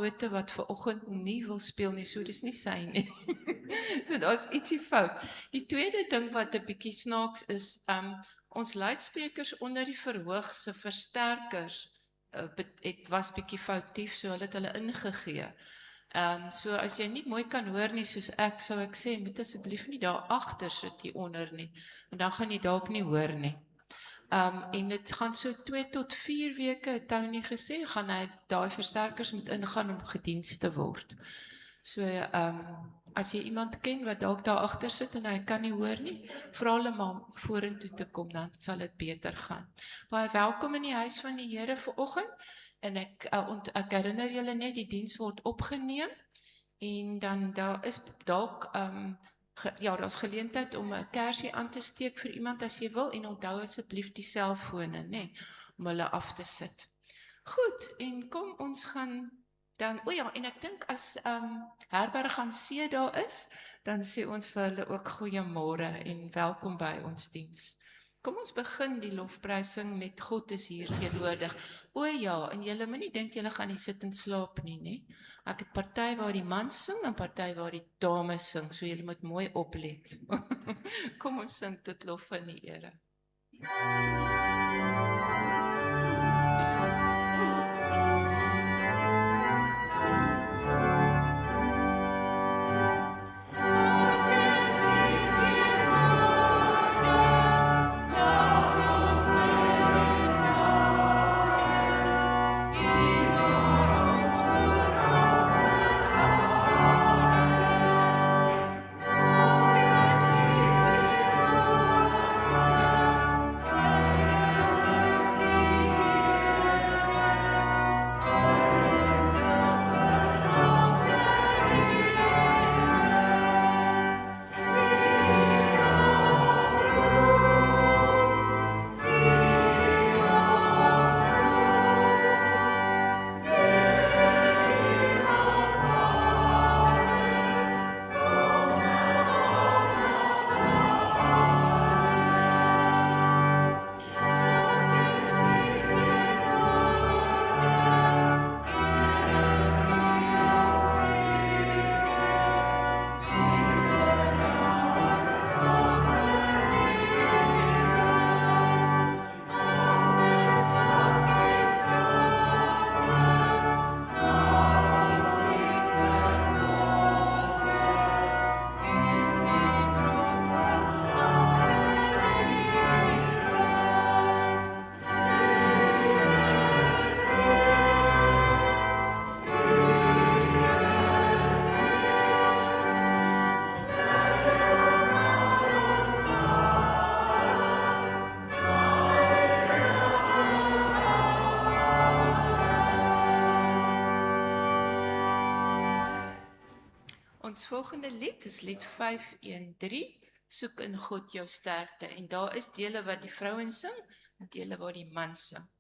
note wat vanoggend nie wil speel nie, so dis nie sy nie. Daar's ietsie fout. Die tweede ding wat 'n bietjie snaaks is, ons luidsprekers onder die verhoog se versterkers was bietjie foutief, so hulle het hulle ingegee. So as jy nie mooi kan hoor nie soos ek, sou ek sê, moet asseblief nie daar agter sit hier onder nie, want dan gaan jy dalk nie hoor nie. En dit gaan so 2 tot 4 weke, het Tony gesê, gaan hy daai versterkers moet ingaan om gediens te word. So, as jy iemand ken wat dalk daar agter sit en hy kan nie hoor nie, vra hulle maar vorentoe te kom, dan sal dit beter gaan. Baie welkom in die huis van die Here vanoggend, en ek herinner julle net, die diens word opgeneem, en dan daar is dalk, daar's geleentheid om 'n kersie aan te steek vir iemand as jy wil, en onthou asseblief die selfone, nê, om hulle af te sit. Goed, en kom ons gaan dan, en ek dink as Herberg aan see daar is, dan sê ons vir hulle ook goeiemôre en welkom by ons diens. Kom ons begin die lofprysing met God is hier teenwoordig. En julle moenie dink julle gaan nie sit en slaap nie, né? Ek het party waar die man sing en party waar die dame sing, so julle moet mooi oplet. Kom ons sing tot lof van die Here. Ons volgende lied is lied 513, Soek in God jou sterkte. En daar is dele wat die vrouens sing, en dele waar die man sing. Nee.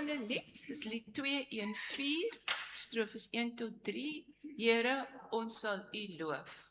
volgende lied is lied 214, strofes 1 tot 3. Here, ons sal U loof.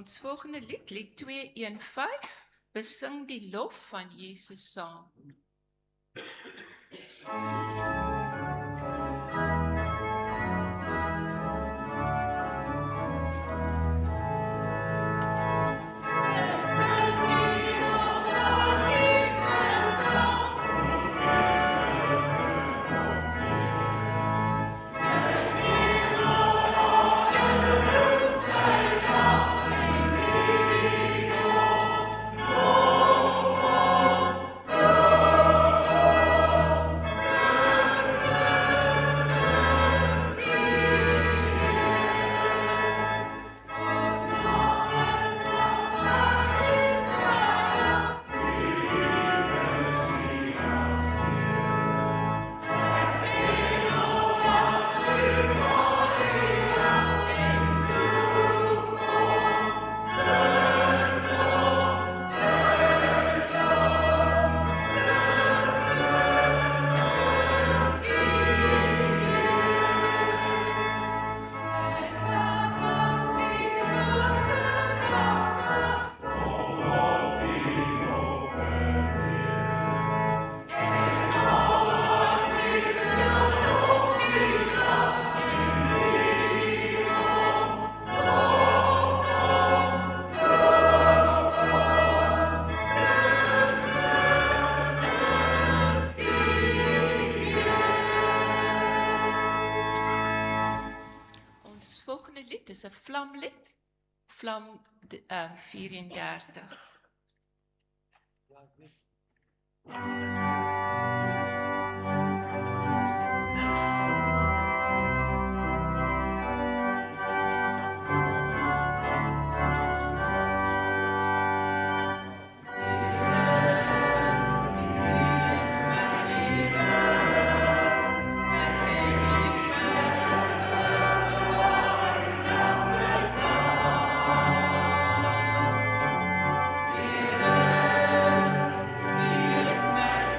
Ons volgende lied, lied 215, besing die lof van Jesus saam. Dit is 'n vlamlied, vlam 34. Is my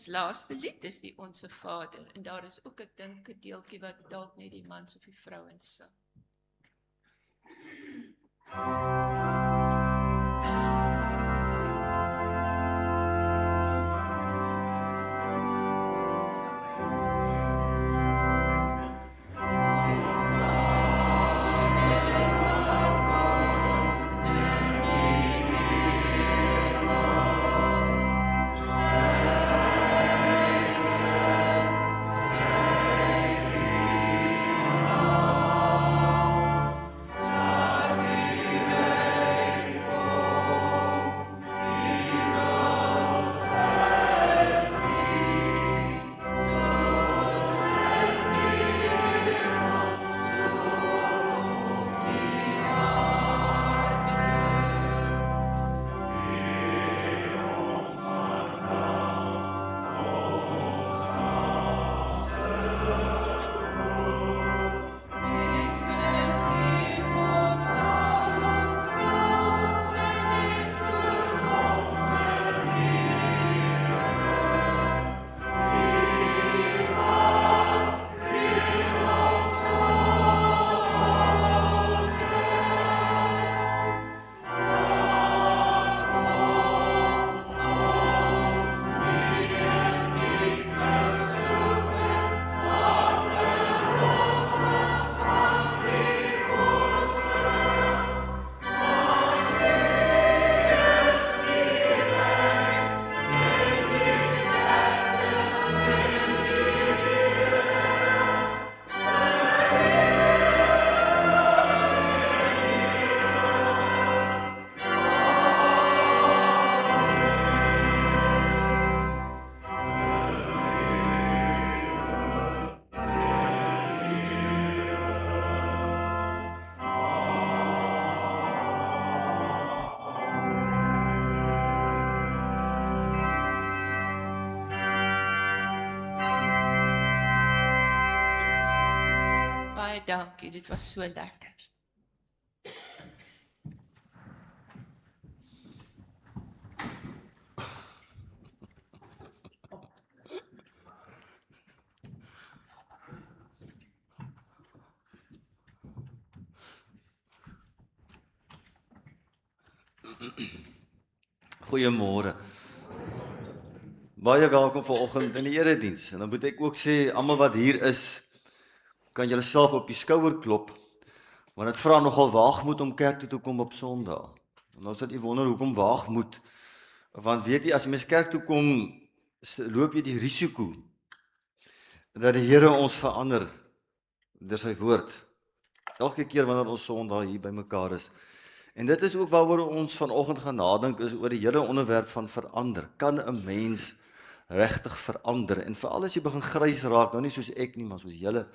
laaste lied is die Onse Vader, en daar is ook, ek dink, 'n deeltjie wat dalk net die mans of die vrouens sing. Baie dankie, dit was so lekker. Goeiemôre. Baie welkom vanoggend in die erediens. En dan moet ek ook sê, almal wat hier is, kan julle self op die skouer klop, want dit vra nogal waagmoed om kerk toe te kom op Sondag. En ons het wonder hoekom waagmoed, want weet jy, as jy mens kerk toe kom, loop jy die risiko dat die Here ons verander deur sy woord. Elke keer wanneer ons Sondag hier by mekaar is. En dit is ook waaroor ons vanoggend gaan nadink, is oor die hele onderwerp van verander. Kan 'n mens regtig verander? En veral as jy begin grys raak, nou nie soos ek nie, maar soos julle,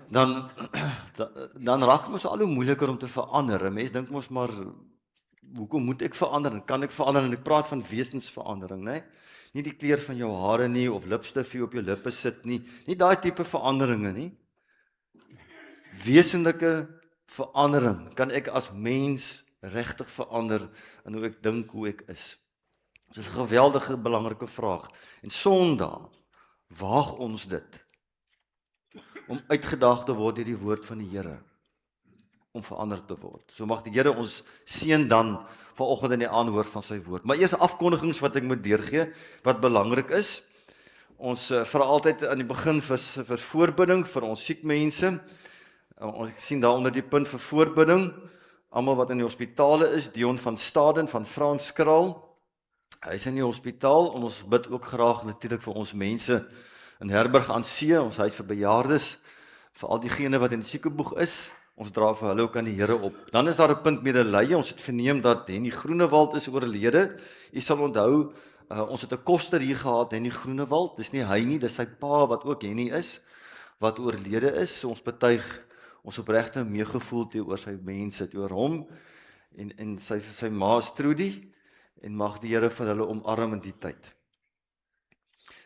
dan raak het mos al hoe moeiliker om te verander. 'n Mens dink mos maar, hoekom moet ek verander en kan ek verander? En ek praat van wesensverandering, né? Nie die kleur van jou hare nie, of lipstifie op jou lippe sit nie, nie daai tipe veranderinge nie. Wesenlike verandering, kan ek as mens regtig verander in hoe ek dink, hoe ek is? Dit is 'n geweldige belangrike vraag. En Sondag waag ons dit om uitgedaag te word deur die woord van die Here, om verander te word. So mag die Here ons seën dan vanoggend in die aanhoor van sy woord. Maar eers afkondigings wat ek moet deurgee, wat belangrik is. Ons vra altyd aan die begin vir voorbidding vir ons siek mense. Ek sien daar onder die punt vir voorbidding, almal wat in die hospitale is, Dion van Staden van Franskraal, hy is in die hospitaal, en ons bid ook graag natuurlik vir ons mense in Herberg aan See, ons huis vir bejaardes, vir al diegene wat in die siekeboeg is, ons dra vir hulle ook aan die Here op. Dan is daar 'n punt medelee, ons het verneem dat Henny Groenewald is oorlede. U sal onthou, ons het 'n koster hier gehad, Henny Groenewald, dis nie hy nie, dis sy pa wat ook Henny is, wat oorlede is. So ons betuig ons opregte meegevoel teenoor sy mense, teenoor hom en sy ma Trudy, en mag die Here vir hulle omarm in die tyd.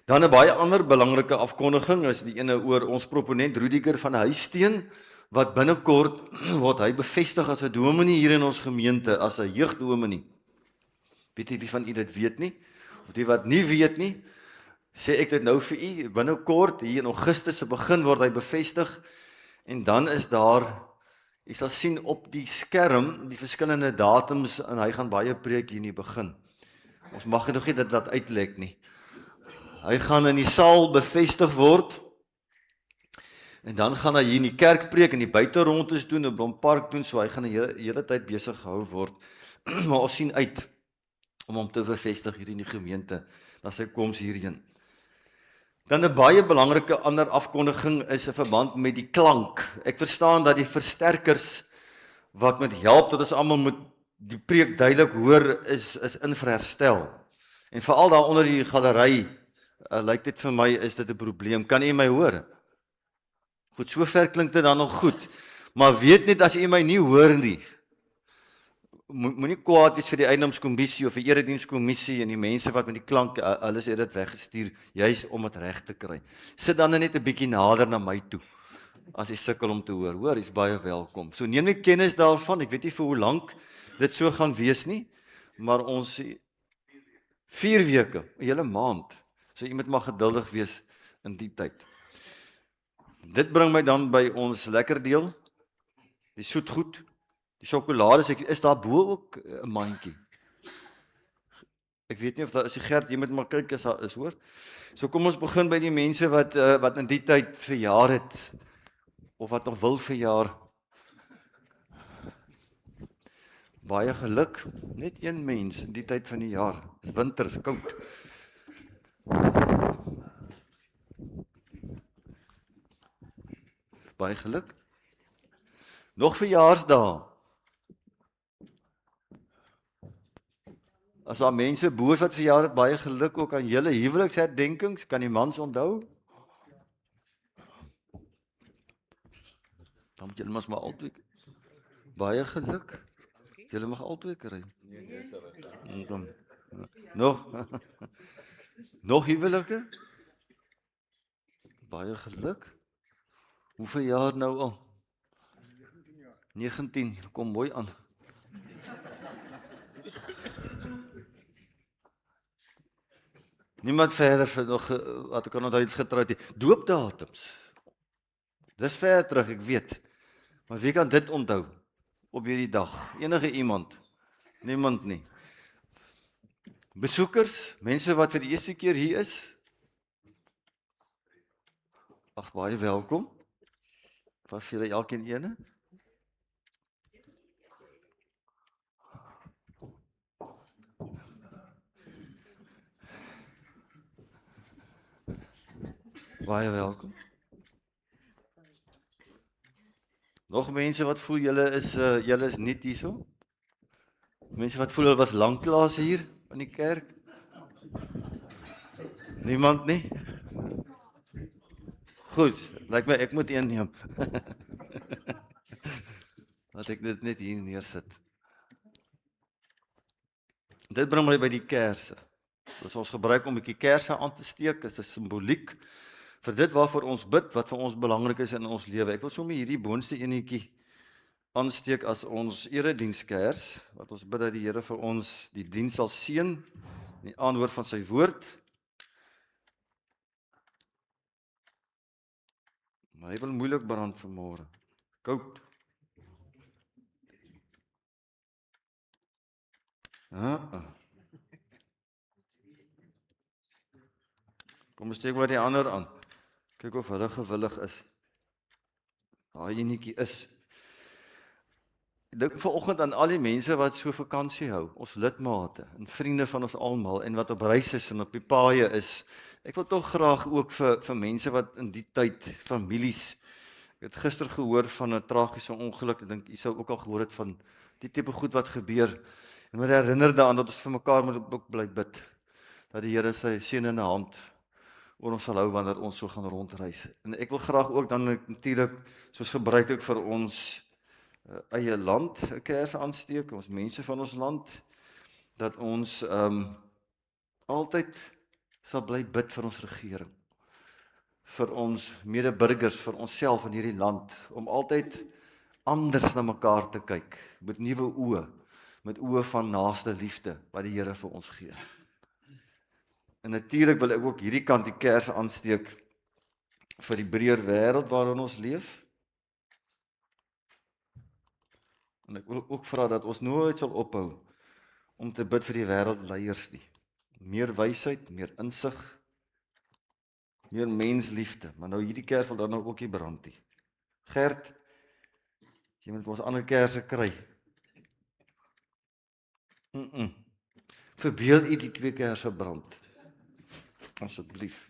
Dan 'n baie ander belangrike afkondiging is die ene oor ons proponent Rudiger van Huisteen, wat binnekort word hy bevestig as 'n dominee hier in ons gemeente, as 'n jeugdominee. Weet jy wie van u dit weet nie? Of die wat nie weet nie, sê ek dit nou vir u, binnekort hier in Augustus se begin word hy bevestig en dan is daar, jy sal sien op die skerm die verskillende datums en hy gaan baie preek hier in die begin. Ons mag nog nie dit laat uitlek nie. Hy gaan in die saal bevestig word en dan gaan hy hier in die kerk preek en die buiterondes doen, in Blompark doen, so hy gaan die hele tyd besig gehou word. Maar ons sien uit om hom te bevestig hier in die gemeente, na sy koms hierheen. Dan 'n baie belangrike ander afkondiging is 'n verband met die klank. Ek verstaan dat die versterkers wat met help dat ons almal moet die preek duidelik hoor is in vir herstel. En veral daar onder die galery lyk dit vir my is dit 'n probleem. Kan u my hoor? Goed, sover klink dit dan nog goed. Maar weet net as u my nie hoor nie, moenie kwaad wees vir die eiendomskommissie of die eredienskommissie en die mense wat met die klank, hulle het dit weggestuur, juis om dit reg te kry. Sit dan net 'n bietjie nader na my toe, as jy sukkel om te hoor. Hoor, jy's baie welkom. So neem net kennis daarvan, ek weet nie vir hoe lank dit so gaan wees nie, maar ons 4 weke, 'n hele maand, so iemand mag geduldig wees in die tyd. Dit bring my dan by ons lekker deel, die soetgoed. Die sjokolade, is daar bo ook 'n mandjie? Ek weet nie of daar is, die Gert, jy moet maar kyk as daar is, hoor. So kom ons begin by die mense wat in die tyd verjaar het, of wat nog wil verjaar. Baie geluk, net een mens in die tyd van die jaar. Dis winter, is koud. Baie geluk. Nog verjaarsdae. As daar mense boos wat verjaar het, baie geluk ook aan julle huweliksherdenkings, kan die mans onthou? Dan moet julle maar altyd baie geluk. Julle mag altyd kry. Nog huwelike? Baie geluk. Hoeveel jaar nou al? 19, kom mooi aan. Niemand verder vir nog wat ek kan onthou iets getroud het. Doopdatums. Dis ver terug, ek weet. Maar wie kan dit onthou op hierdie dag? Enige iemand? Niemand nie. Besoekers, mense wat vir die eerste keer hier is. Ag, baie welkom. Was vir julle elkeen ene? Baie welkom. Nog mense wat voel julle is niet hierso? Mense wat voel hulle was lanklaas hier in die kerk? Niemand nie? Goed, lyk my ek moet een neem. Laat ek dit net hier neersit. Dit bring my by die kerse. Dus ons gebruik om 'n bietjie kerse aan te steek, is 'n simboliek vir dit waarvoor ons bid, wat vir ons belangrik is in ons lewe. Ek wil sommer hierdie boonste enetjie aansteek as ons eredienskers, wat ons bid dat die Here vir ons die diens sal seën, die aanhoor van sy woord. Maar hy wil moeilik brand vanmôre. Koud. Kom ons steek maar die ander aan. Kyk of hulle gewillig is. Daai enetjie is. Ek dink vanoggend aan al die mense wat so vakansie hou, ons lidmate en vriende van ons almal en wat op reis is en op die paaie is. Ek wil tog graag ook vir mense wat in die tyd, families. Ek het gister gehoor van 'n tragiese ongeluk. Ek dink jy sou ook al gehoor het van die tipe goed wat gebeur. En moet herinner daaraan dat ons vir mekaar moet ook bly bid. Dat die Here sy seënende hand oor ons sal hou wanneer ons so gaan rondreis. En ek wil graag ook dan natuurlik soos gebruik ek vir ons eie land 'n kers aansteek, ons mense van ons land, dat ons altyd sal bly bid vir ons regering, vir ons medeburgers, vir onsself in hierdie land, om altyd anders na mekaar te kyk, met nuwe oë, met oë van naaste liefde wat die Here vir ons gee. En natuurlik wil ek ook hierdie kant die kersse aansteek vir die breër wêreld waarin ons leef. En ek wil ook vra dat ons nooit sal ophou om te bid vir die wêreldleiers nie. Meer wysheid, meer insig, meer mensliefde. Maar nou hierdie kers wil dan nou ook nie brand nie. Gert, jy moet ons ander kersse kry. Verbeel u die 2 kersse brand. Asseblief.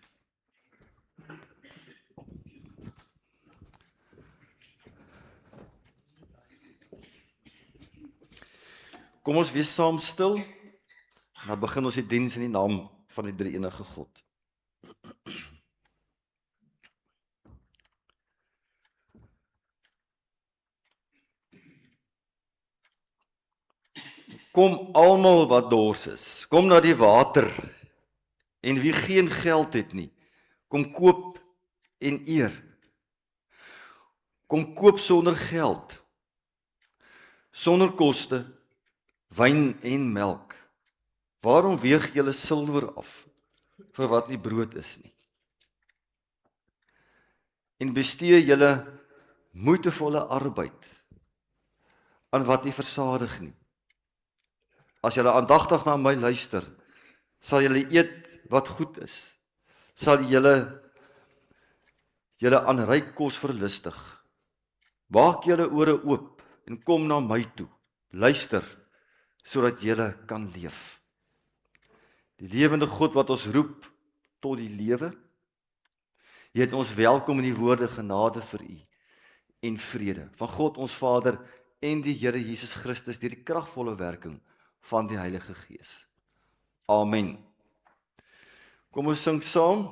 Kom ons wees saam stil. Dan begin ons die diens in die naam van die drie-enige God. Kom almal wat dors is, kom na die water. En wie geen geld het nie, kom koop en eer. Kom koop sonder geld, sonder koste, wyn en melk. Waarom weeg julle silwer af, vir wat nie brood is nie? En bestee julle moeitevolle arbeid, aan wat nie versadig nie. As julle aandagtig na my luister, sal julle eet wat goed is, sal julle aan ryk kos verlustig. Maak julle ore oop en kom na my toe, luister, sodat julle kan leef. Die lewende God wat ons roep tot die lewe, jy het ons welkom in die woorde genade vir u en vrede van God ons Vader en die Here Jesus Christus deur die kragvolle werking van die Heilige Gees. Amen. Kom ons sing saam.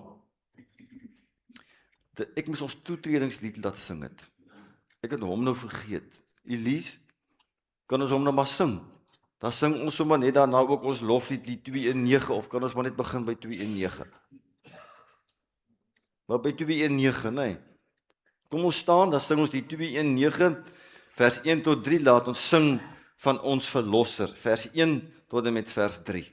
Ek moes ons toetredingslied laat sing het. Ek het hom nou vergeet. Elise, kan ons hom nou maar sing? Dan sing ons sommer net daarna ook ons loflied, die 219, of kan ons maar net begin by 219? Maar by 219, nee. Kom ons staan, dan sing ons die 219, vers 1 tot 3, laat ons sing van ons verlosser, vers 1 tot en met vers 3.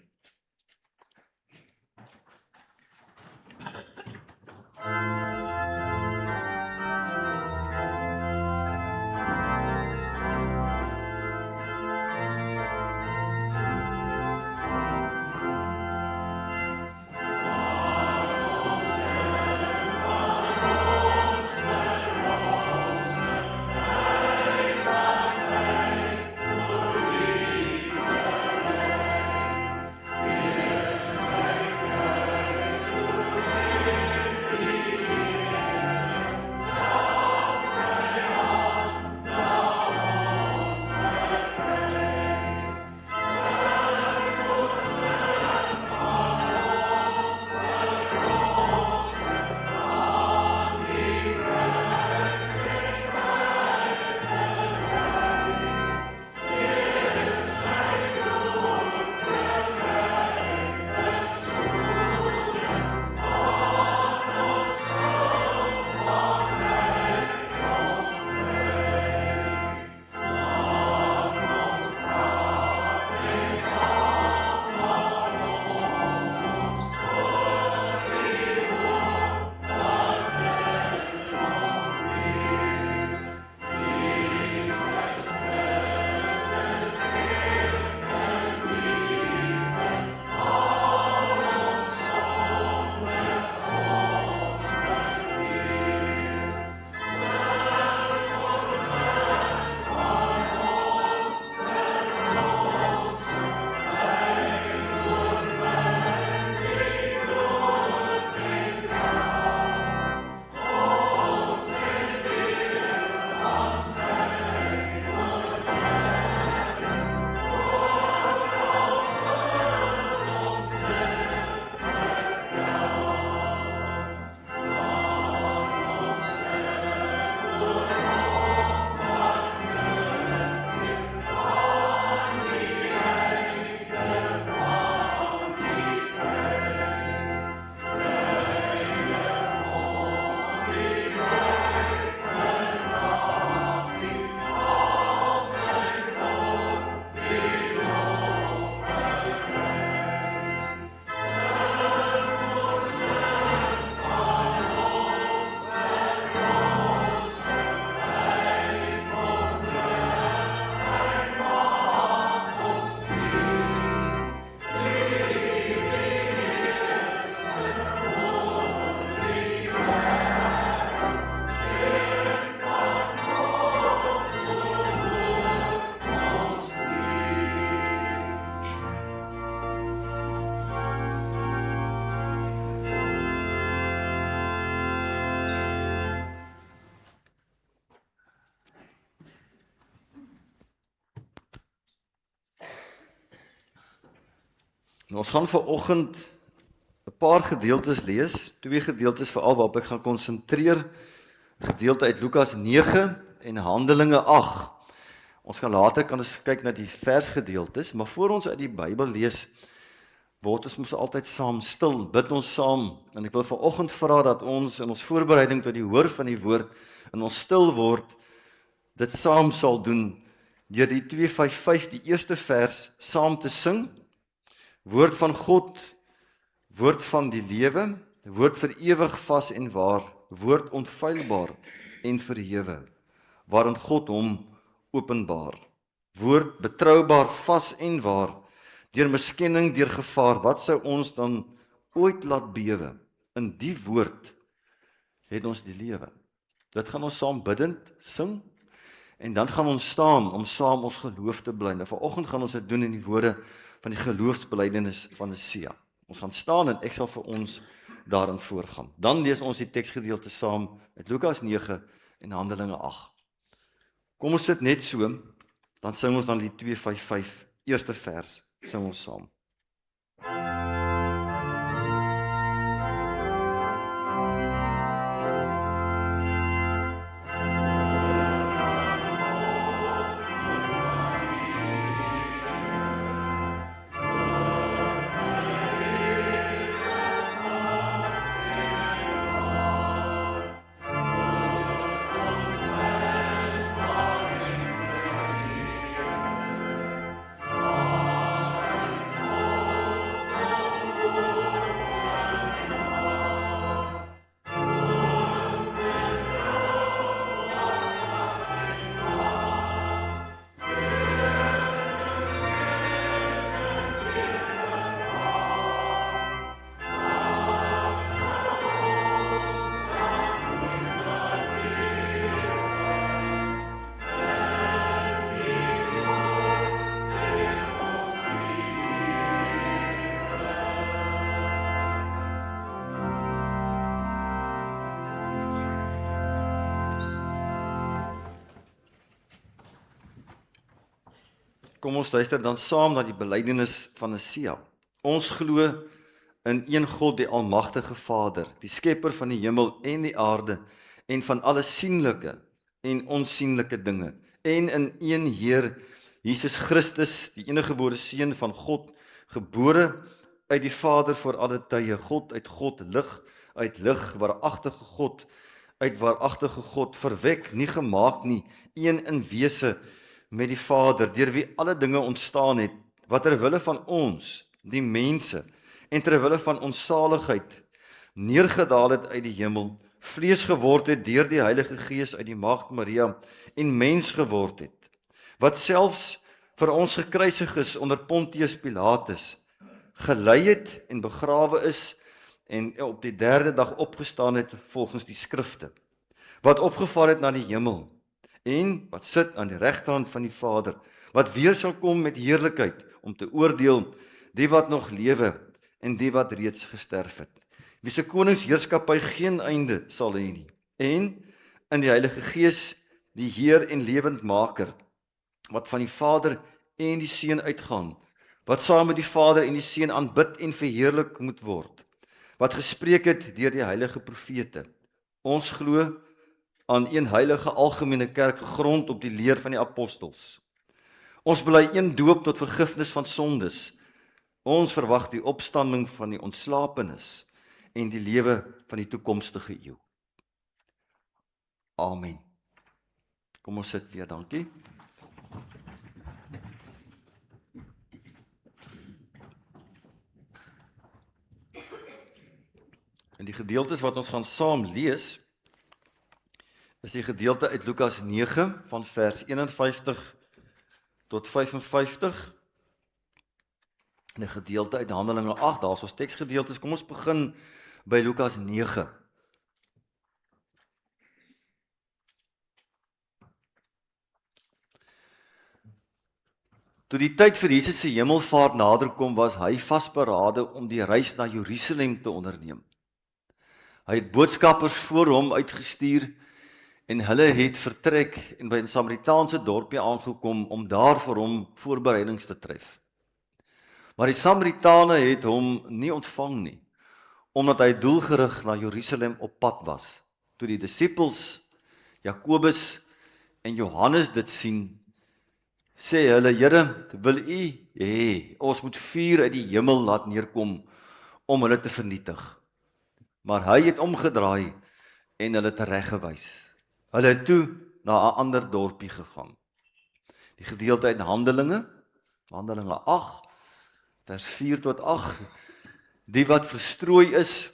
Nou, ons gaan vanoggend 'n paar gedeeltes lees, twee gedeeltes veral waarop ek gaan konsentreer. 'n Gedeelte uit Lukas 9 en Handelinge 8. Ons kan later kyk na die versgedeeltes, maar voor ons uit die Bybel lees, word ons mos altyd saam stil, bid ons saam. En ek wil vanoggend vra dat ons in ons voorbereiding tot die hoor van die woord, in ons stil word, dit saam sal doen, deur die 255, die eerste vers, saam te sing. Woord van God, woord van die lewe, woord vir ewig vas en waar, woord onfeilbaar en verhewe, waarin God hom openbaar. Woord betroubaar, vas en waar, deur miskenning, deur gevaar, wat sou ons dan ooit laat bewe? In die woord het ons die lewe. Dit gaan ons saam bidend sing, en dan gaan ons staan om saam ons geloof te bly. Nou vanoggend gaan ons dit doen in die woorde van die geloofsbelijdenis van Sia. Ons gaan staan en ek sal vir ons daarin voorgaan. Dan lees ons die teksgedeelte saam uit Lukas 9 en Handelinge 8. Kom ons sit net so, dan sing ons dan die 255, eerste vers, sing ons saam. Kom ons luister dan saam na die belydenis van Sia. Ons glo in een God, die almagtige Vader, die skepper van die hemel en die aarde en van alle sienlike en onsienlike dinge, en in een Heer Jesus Christus, die eniggebore Seun van God, gebore uit die Vader voor alle tye, God uit God, lig uit lig, waaragtige God uit waaragtige God, verwek, nie gemaak nie, een in wese met die Vader, deur wie alle dinge ontstaan het, wat terwille van ons, die mense, en terwille van ons saligheid, neergedaal het uit die hemel, vlees geword het deur die Heilige Gees uit die Maagd Maria, en mens geword het, wat selfs vir ons gekruisig is onder Pontius Pilatus, gelei het en begrawe is, en op die derde dag opgestaan het volgens die skrifte, wat opgevaar het na die hemel, en wat sit aan die regterhand van die Vader, wat weer sal kom met heerlikheid, om te oordeel die wat nog lewe, en die wat reeds gesterf het, wie se koningsheerskappy geen einde sal hê nie, en in die Heilige Gees, die Heer en lewendmaker, wat van die Vader en die Seun uitgaan, wat saam met die Vader en die Seun aanbid en verheerlik moet word, wat gespreek het deur die heilige profete. Ons glo aan een heilige algemene kerk, gegrond op die leer van die apostels. Ons bely een doop tot vergifnis van sondes. Ons verwag die opstanding van die ontslapenis en die lewe van die toekomstige eeu. Amen. Kom ons sit weer, dankie. En die gedeeltes wat ons gaan saam lees, is die gedeelte uit Lukas 9 van vers 51 tot 55, en die gedeelte uit Handelinge 8, daar is ons teksgedeeltes. Kom ons begin by Lukas 9. Toe die tyd vir Jesus se hemelvaart nader kom, was hy vasberade om die reis na Jerusalem te onderneem. Hy het boodskappers voor hom uitgestuur, en hulle het vertrek en by 'n Samaritaanse dorpie aangekom om daar vir hom voorbereidings te tref. Maar die Samaritane het hom nie ontvang nie, omdat hy doelgerig na Jerusalem op pad was. Toe die disippels, Jakobus en Johannes dit sien, sê hulle, Here, wil U hê, ons moet vuur uit die hemel laat neerkom, om hulle te vernietig. Maar hy het omgedraai, en hulle tereggewys. Hulle het toe na 'n ander dorpie gegaan. Die gedeelte uit Handelinge 8, vers 4 tot 8, die wat verstrooi is,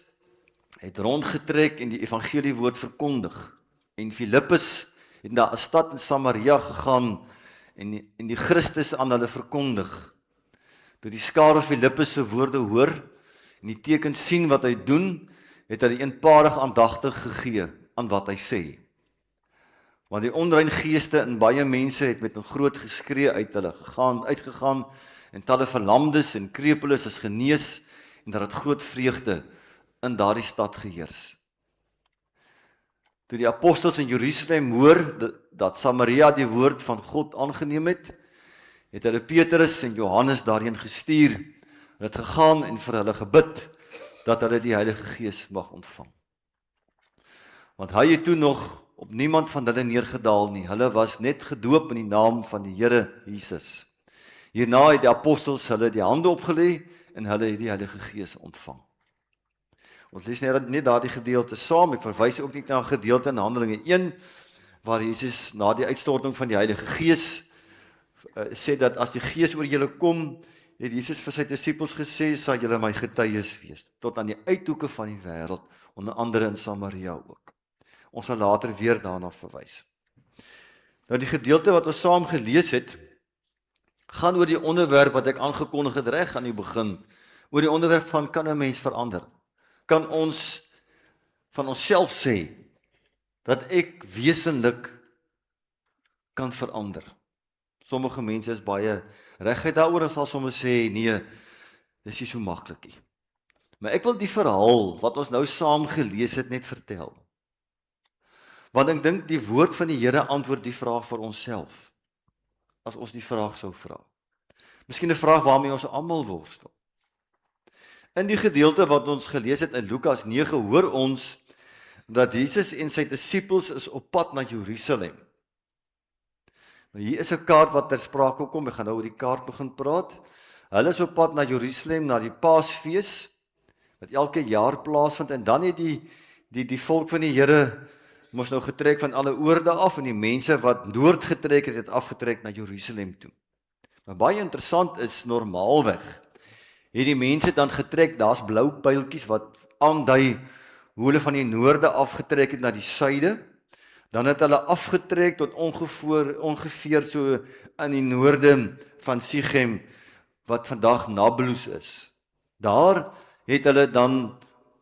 het rondgetrek en die evangeliewoord verkondig. En Filippus het na 'n stad in Samaria gegaan en die Christus aan hulle verkondig. Toe die skare Filippus se woorde hoor en die teken sien wat hy doen, het hy eenparig aandagtig gegee aan wat hy sê. Want die onrein geeste in baie mense het met 'n groot geskree uit hulle uitgegaan, en talle verlamdes en krepeles is genees, en daar het groot vreugde in daardie stad geheers. Toe die apostels in Jerusalem hoor dat Samaria die woord van God aangeneem het hulle Petrus en Johannes daarheen gestuur. Hulle het gegaan en vir hulle gebid dat hulle die Heilige Gees mag ontvang. Want hy het toe nog op niemand van hulle neergedaal nie. Hulle was net gedoop in die naam van die Here Jesus. Hierna het die apostels hulle die hande opgelê en hulle het die Heilige Gees ontvang. Ons lees net daardie gedeelte saam. Ek verwys ook nie na 'n gedeelte in Handelinge 1 waar Jesus na die uitstorting van die Heilige Gees sê dat as die Gees oor julle kom, het Jesus vir sy disippels gesê, sal julle my getuies wees tot aan die uithoeke van die wêreld, onder andere in Samaria ook. Ons sal later weer daarna verwys. Nou die gedeelte wat ons saam gelees het, gaan oor die onderwerp wat ek aangekondig het reg aan die begin, oor die onderwerp van kan 'n mens verander? Kan ons van onsself sê dat ek wesenlik kan verander? Sommige mense is baie reguit daaroor en sal sommer sê, nee, dis nie so maklik nie. Maar ek wil die verhaal wat ons nou saam gelees het net vertel. Want ek dink die woord van die Here antwoord die vraag vir onsself, as ons die vraag sou vra. Miskien 'n vraag waarmee ons almal worstel. In die gedeelte wat ons gelees het in Lukas 9, hoor ons dat Jesus en sy disippels is op pad na Jerusalem. Nou hier is 'n kaart wat ter sprake kom, ek gaan nou oor die kaart begin praat. Hulle is op pad na Jerusalem, na die Paasfees, wat elke jaar plaasvind, en dan het die volk van die Here moes nou getrek van alle oorde af, en die mense wat noord getrek het afgetrek na Jerusalem toe. Maar baie interessant is, normaalweg het die mense dan getrek, daar's blou pyltjies wat aandui hoe hulle van die noorde afgetrek het na die suide, dan het hulle afgetrek tot ongeveer so in die noorde van Sichem, wat vandag Nablus is. Daar het hulle dan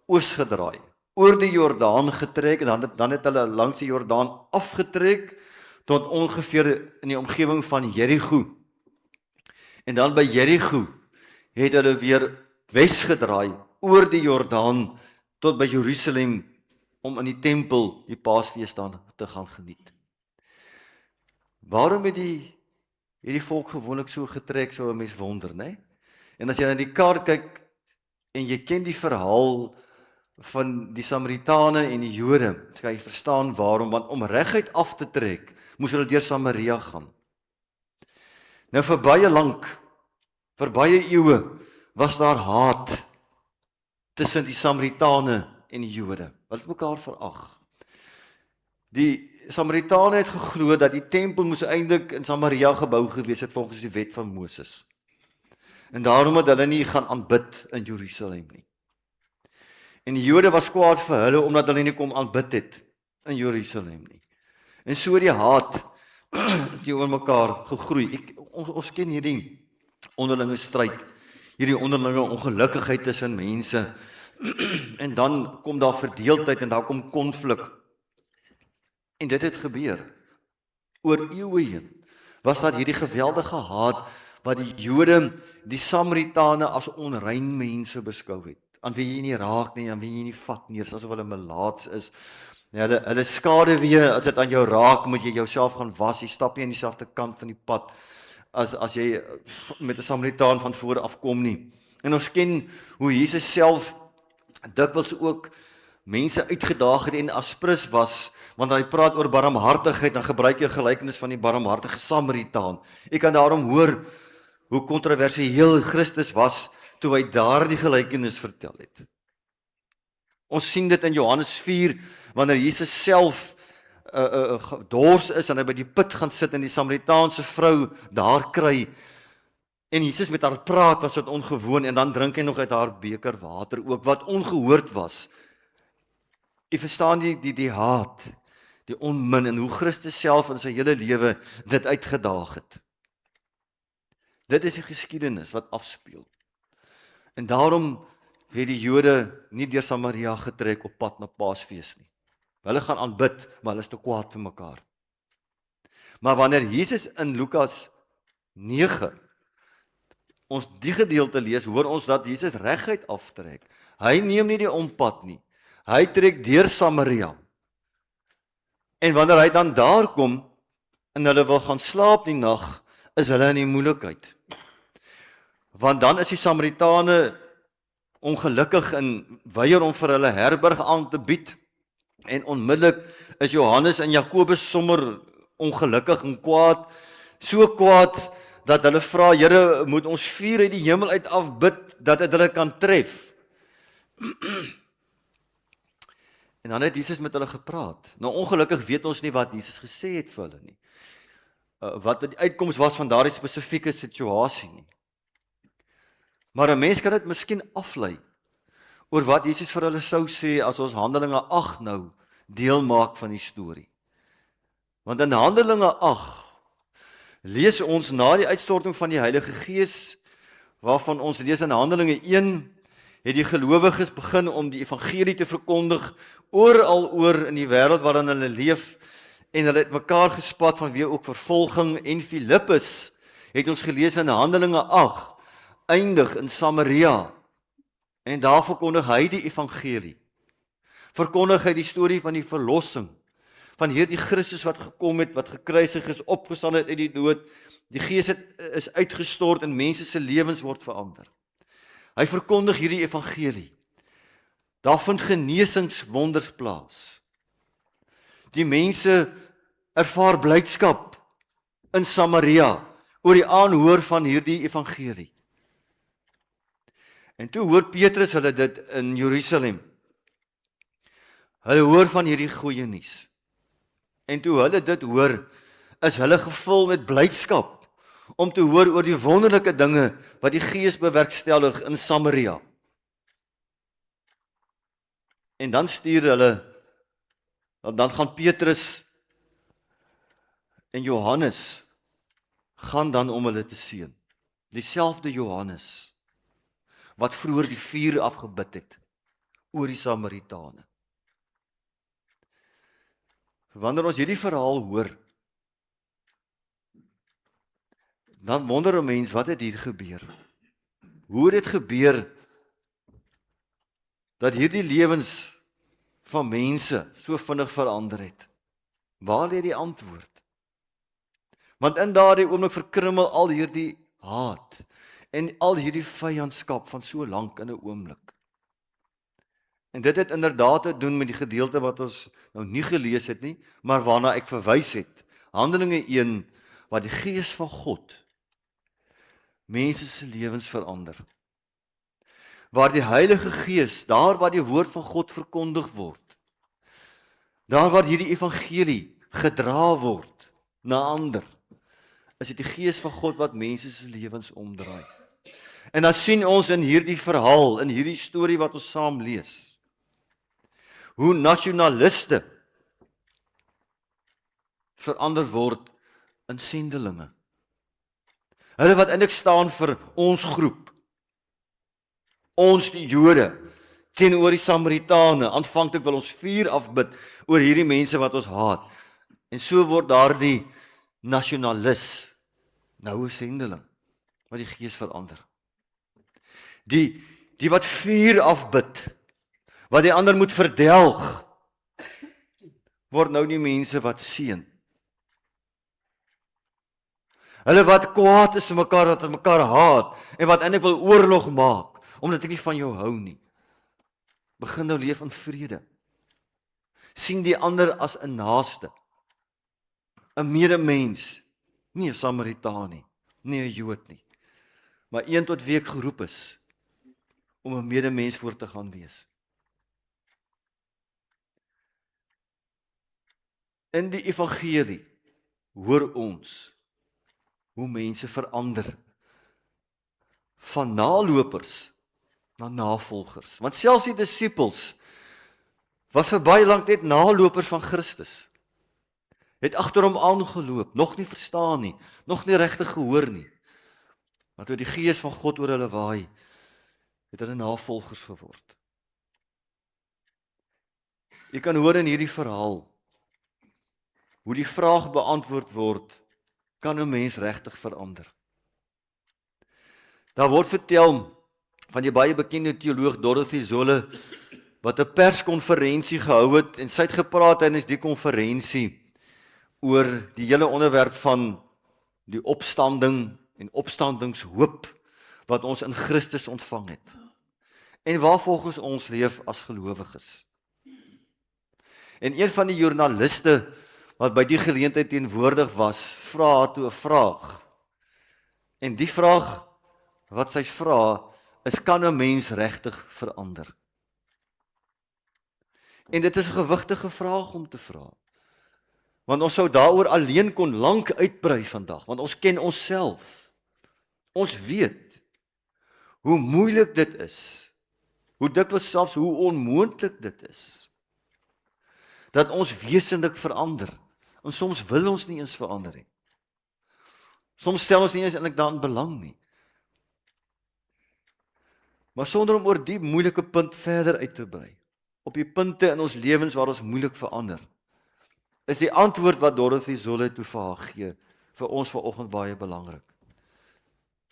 oos gedraai, oor die Jordaan getrek, en dan het hulle langs die Jordaan afgetrek, tot ongeveer in die omgewing van Jericho. En dan by Jericho het hulle weer wes gedraai, oor die Jordaan, tot by Jerusalem, om in die tempel die Paasfees dan te gaan geniet. Waarom het die volk gewoonlik so getrek, sou 'n mens wonder, né? En as jy na die kaart kyk, en jy ken die verhaal van die Samaritane en die Jode, kan jy verstaan waarom, want om reguit af te trek, moes hulle deur Samaria gaan. Nou vir baie eeue, was daar haat tussen die Samaritane en die Jode. Hulle het mekaar verag. Die Samaritane het geglo dat die tempel moes eintlik in Samaria gebou gewees het volgens die wet van Moses. En daarom het hulle nie gaan aanbid in Jerusalem nie. En die Jode was kwaad vir hulle omdat hulle nie kom aanbid het in Jerusalem nie. En so die haat teenoor mekaar gegroei. Ons ken hierdie onderlinge stryd, hierdie onderlinge ongelukkigheid tussen mense. En dan kom daar verdeeldheid en daar kom konflik. En dit het gebeur. Oor eeue heen was daar hierdie geweldige haat wat die Jode, die Samaritane as onrein mense beskou het. Aan wie jy nie raak nie, aan wie jy nie vat nie, asof hulle melaats is. Hulle skade weer, as dit aan jou raak, moet jy jouself gaan was, jy stap nie aan dieselfde kant van die pad as jy met 'n Samaritaan van voor af kom nie. En ons ken hoe Jesus self dikwels ook mense uitgedaag het en aspris was, want hy praat oor barmhartigheid, dan gebruik hy 'n gelykenis van die barmhartige Samaritaan. Jy kan daarom hoor hoe kontroversieel Christus was toe hy daardie gelykenis vertel het. Ons sien dit in Johannes 4, wanneer Jesus self dors is en hy by die put gaan sit en die Samaritaanse vrou daar kry, en Jesus met haar praat, was dit ongewoon, en dan drink hy nog uit haar beker water ook, wat ongehoord was. Jy verstaan die haat, die onmin, en hoe Christus self in sy hele lewe dit uitgedaag het. Dit is die geskiedenis wat afspeel. En daarom het die Jode nie deur Samaria getrek op pad na Paasfees nie. Hulle gaan aanbid, maar hulle is te kwaad vir mekaar. Maar wanneer Jesus in Lukas 9 ons die gedeelte lees, hoor ons dat Jesus reguit aftrek. Hy neem nie die ompad nie. Hy trek deur Samaria. En wanneer hy dan daar kom en hulle wil gaan slaap die nag, is hulle in die moeilikheid. Want dan is die Samaritane ongelukkig en weier om vir hulle herberg aan te bied. En onmiddellik is Johannes en Jakobus sommer ongelukkig en kwaad. So kwaad dat hulle vra, Here, moet ons vuur uit die hemel uit afbid, dat dit hulle kan tref. En dan het Jesus met hulle gepraat. Nou ongelukkig weet ons nie wat Jesus gesê het vir hulle nie. Wat die uitkoms was van daardie spesifieke situasie nie. Maar 'n mens kan dit miskien aflei oor wat Jesus vir hulle sou sê as ons Handelinge 8 nou deel maak van die storie. Want in Handelinge 8 lees ons na die uitstorting van die Heilige Gees, waarvan ons lees in Handelinge 1, het die gelowiges begin om die evangelie te verkondig oral oor in die wêreld waarin hulle leef, en hulle het mekaar gespat vanweë ook vervolging, en Filippus het ons gelees in Handelinge 8 eindig in Samaria, en daar verkondig hy die evangelie. Verkondig hy die storie van die verlossing, van hierdie Christus wat gekom het, wat gekruisig is, opgestaan het uit die dood, die Gees is uitgestort en mense se lewens word verander. Hy verkondig hierdie evangelie. Daar vind genesingswonders plaas. Die mense ervaar blydskap in Samaria oor die aanhoor van hierdie evangelie. En toe hoor Petrus hulle dit in Jerusalem. Hulle hoor van hierdie goeie nuus. En toe hulle dit hoor, is hulle gevul met blydskap om te hoor oor die wonderlike dinge wat die Gees bewerkstellig in Samaria. En dan stuur hulle, dan gaan Petrus en Johannes gaan dan om hulle te seën. Dieselfde Johannes wat vroeër die vuur afgebid het oor die Samaritane. Wanneer ons hierdie verhaal hoor, dan wonder 'n mens, wat het hier gebeur? Hoe het dit gebeur dat hierdie lewens van mense so vinnig verander het? Waar lê die antwoord? Want in daardie oomblik verkrummel al hierdie haat en al hierdie vyandskap van so lank in 'n oomblik. En dit het inderdaad te doen met die gedeelte wat ons nou nie gelees het nie, maar waarna ek verwys het. Handelinge 1, waar die Gees van God mense se lewens verander. Waar die Heilige Gees, daar waar die woord van God verkondig word, daar waar hierdie evangelie gedra word na ander, is dit die Gees van God wat mense se lewens omdraai. En dan sien ons in hierdie verhaal, in hierdie storie wat ons saam lees, hoe nasionaliste verander word in sendelinge. Hulle wat eintlik staan vir ons groep, ons die Jode, teenoor die Samaritane. Aanvanklik wil ons vuur afbid oor hierdie mense wat ons haat. En so word daardie nasionalis nou 'n sendeling wat die Gees verander. Die wat vuur afbid, wat die ander moet verdelg, word nou die mense wat seën. Hulle wat kwaad is vir mekaar, wat mekaar haat, en wat eintlik wil oorlog maak, omdat ek nie van jou hou nie. Begin nou leef in vrede. Sien die ander as 'n naaste, 'n medemens, nie 'n Samaritaan nie, nie 'n Jood nie, maar een tot wie ek geroep is, om 'n medemens voor te gaan wees. In die evangelie hoor ons hoe mense verander van nalopers na navolgers. Want selfs die disippels was vir baie lank net nalopers van Christus. Het agter hom aangeloop, nog nie verstaan nie, nog nie regtig gehoor nie. Maar toe die Gees van God oor hulle waai, het hulle navolgers geword. Jy kan hoor in hierdie verhaal hoe die vraag beantwoord word, kan 'n mens regtig verander? Daar word vertel van die baie bekende teoloog Dorothy Zolle, wat 'n perskonferensie gehou het, en sy het gepraat tydens die konferensie oor die hele onderwerp van die opstanding en opstandingshoop wat ons in Christus ontvang het. En waar volgens ons leef as gelowiges. En een van die joernaliste wat by die geleentheid teenwoordig was, vra haar toe 'n vraag. En die vraag wat sy vra is, kan 'n mens regtig verander? En dit is 'n gewigtige vraag om te vra. Want ons sou daaroor alleen kon lank uitbrei vandag, want ons ken onsself. Ons weet hoe moeilik dit is, hoe dikwels selfs hoe onmoontlik dit is, dat ons wesenlik verander. En soms wil ons nie eens verander nie. Soms stel ons nie eens eintlik daarin belang nie. Maar sonder om oor die moeilike punt verder uit te brei, op die punte in ons lewens waar ons moeilik verander, is die antwoord wat Dorothy Zolle toe vir haar gee, vir ons vanoggend baie belangrik.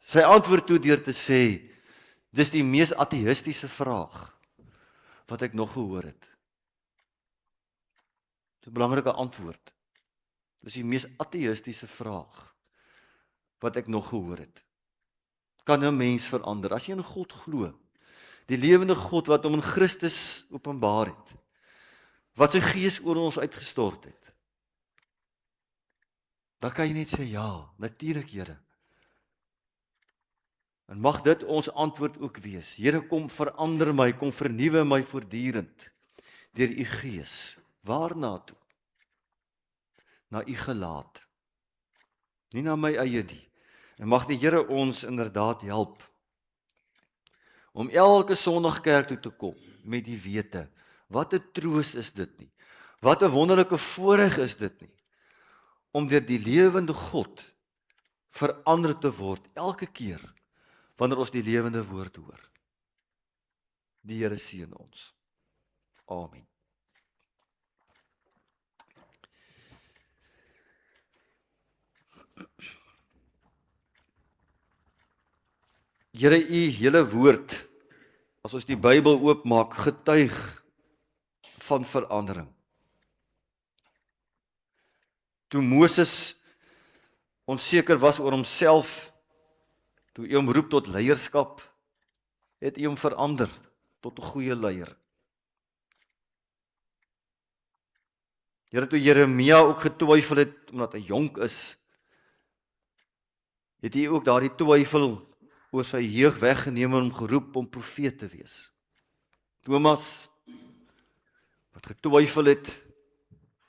Sy antwoord toe deur te sê, dis die mees ateïstiese vraag wat ek nog gehoor het. Dis 'n belangrike antwoord. Dis die mees ateïstiese vraag wat ek nog gehoor het. Kan 'n mens verander? As jy in God glo, die lewende God wat hom in Christus openbaar het, wat sy Gees oor ons uitgestort het, dan kan jy net sê, ja, natuurlik Here. En mag dit ons antwoord ook wees. Here, kom verander my, kom vernuwe my voortdurend deur u Gees. Waarna toe? Na u gelaat. Nie na my eie nie. En mag die Here ons inderdaad help om elke Sondag kerk toe te kom met die wete, wat 'n troos is dit nie, wat 'n wonderlike voorreg is dit nie, om deur die lewende God verander te word elke keer wanneer ons die lewende woord hoor. Die Here seën ons. Amen. Here, u hele woord, as ons die Bybel oopmaak, getuig van verandering. Toe Moses onseker was oor homself, toe hy hom roep tot leierskap, het hy hom verander tot 'n goeie leier. Here, toe Jeremia ook getwyfel het omdat hy jonk is, het hy ook daardie twyfel oor sy jeug weggeneem en hom geroep om profeet te wees. Thomas, wat getwyfel het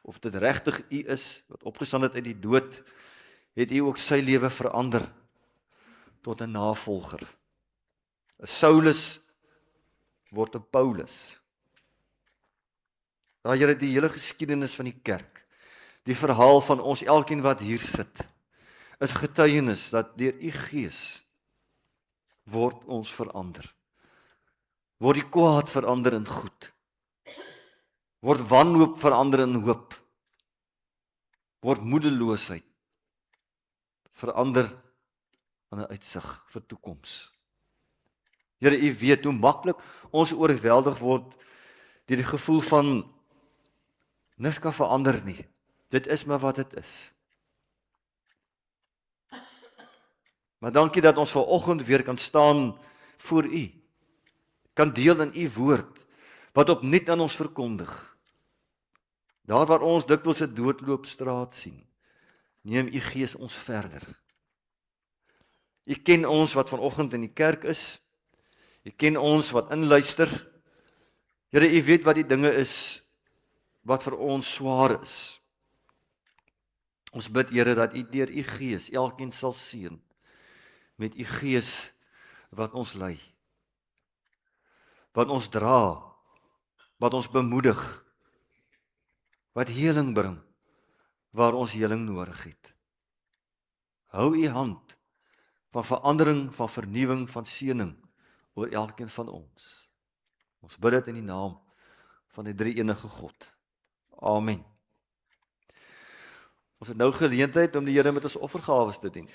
of dit regtig u is, wat opgestaan het uit die dood, het u ook sy lewe verander tot 'n navolger. 'n Saulus word 'n Paulus. Daar Here, die hele geskiedenis van die kerk, die verhaal van ons elkeen wat hier sit, is getuienis dat deur u Gees word ons verander. Word die kwaad verander in goed. Word wanhoop verander in hoop. Word moedeloosheid verander in 'n uitsig vir toekoms. Here, u weet hoe maklik ons oorweldig word deur die gevoel van niks kan verander nie. Dit is maar wat dit is. Maar dankie dat ons vanoggend weer kan staan voor U. Kan deel in U woord, wat opnuut aan ons verkondig. Daar waar ons dikwels 'n doodloopstraat sien, neem U Gees ons verder. U ken ons wat vanoggend in die kerk is. U ken ons wat inluister. Here, U weet wat die dinge is wat vir ons swaar is. Ons bid, Here, dat U deur U Gees elkeen sal seën met U Gees wat ons lei, wat ons dra, wat ons bemoedig, wat heling bring waar ons heling nodig het. Hou U hand van verandering, van vernuwing, van seëning oor elkeen van ons. Ons bid dit in die naam van die drie-enige God. Amen. Ons het nou geleentheid om die Here met ons offergawes te dien.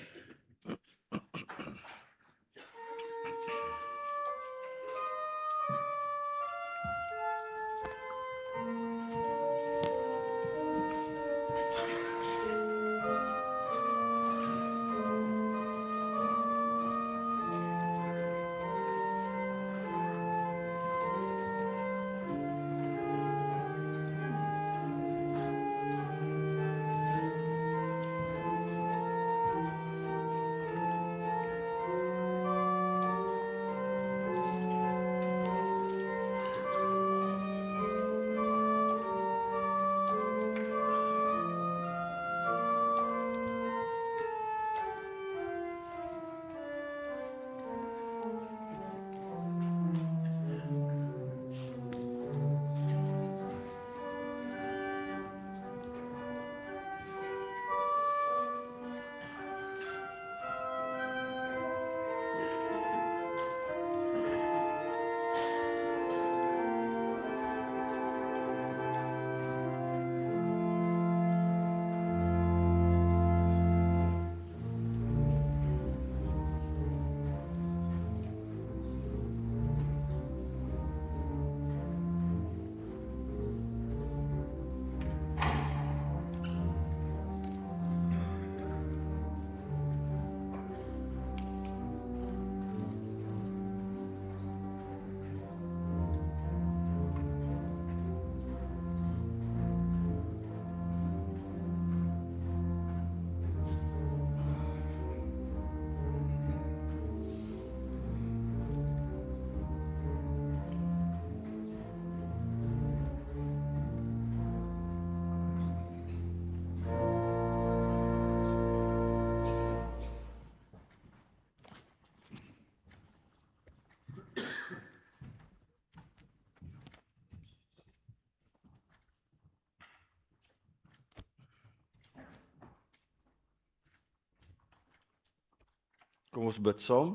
Kom ons bid saam.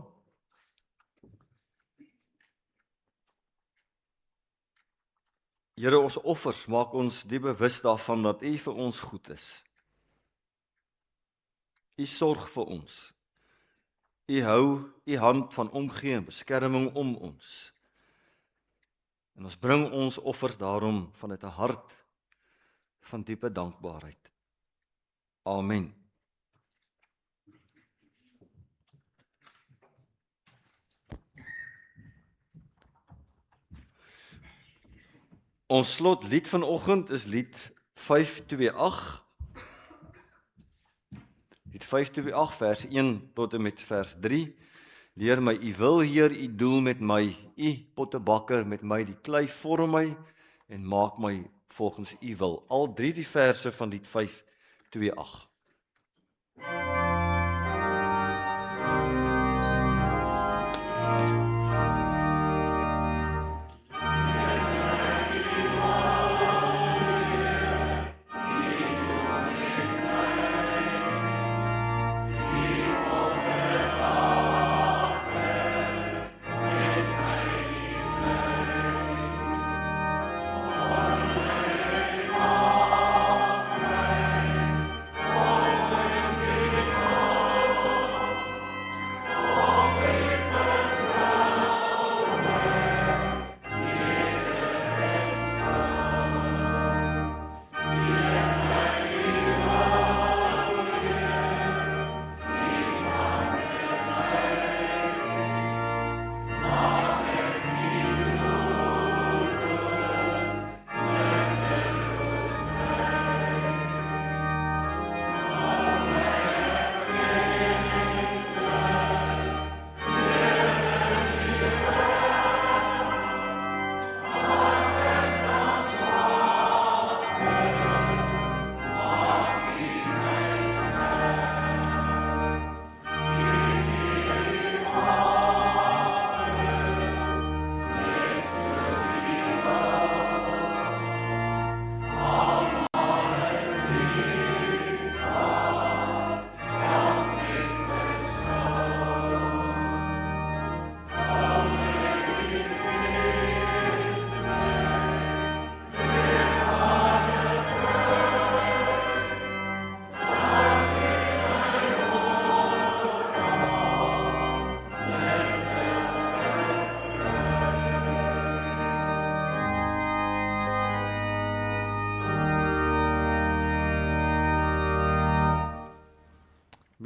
Here, ons offers maak ons diep bewus daarvan dat U vir ons goed is. U sorg vir ons. U hou U hand van omgee en beskerming om ons. En ons bring ons offers daarom vanuit 'n hart van diepe dankbaarheid. Amen. Ons slotlied vanoggend is lied 528. Lied 528 vers 1 tot en met vers 3. Leer my U wil, Heer, U doel met my, U pottebakker met my, die klei vorm my en maak my volgens U wil. Al 3 die verse van lied 528.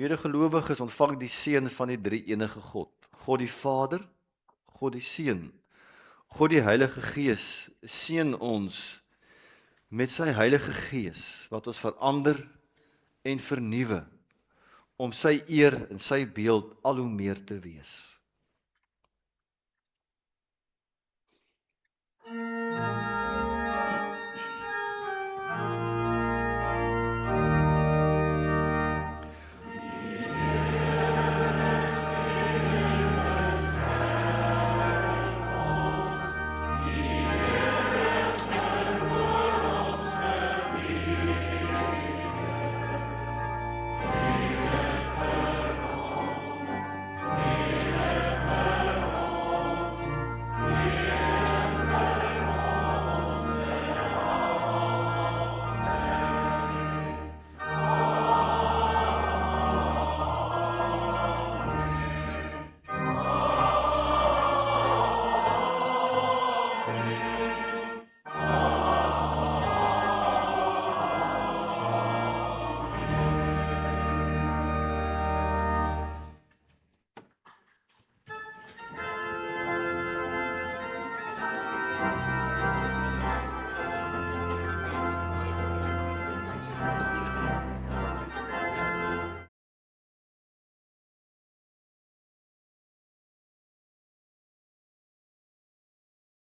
Medegelowiges ontvang die seën van die drie-enige God. God die Vader, God die Seun, God die Heilige Gees seën ons met sy Heilige Gees wat ons verander en vernuwe om sy eer en sy beeld al hoe meer te wees.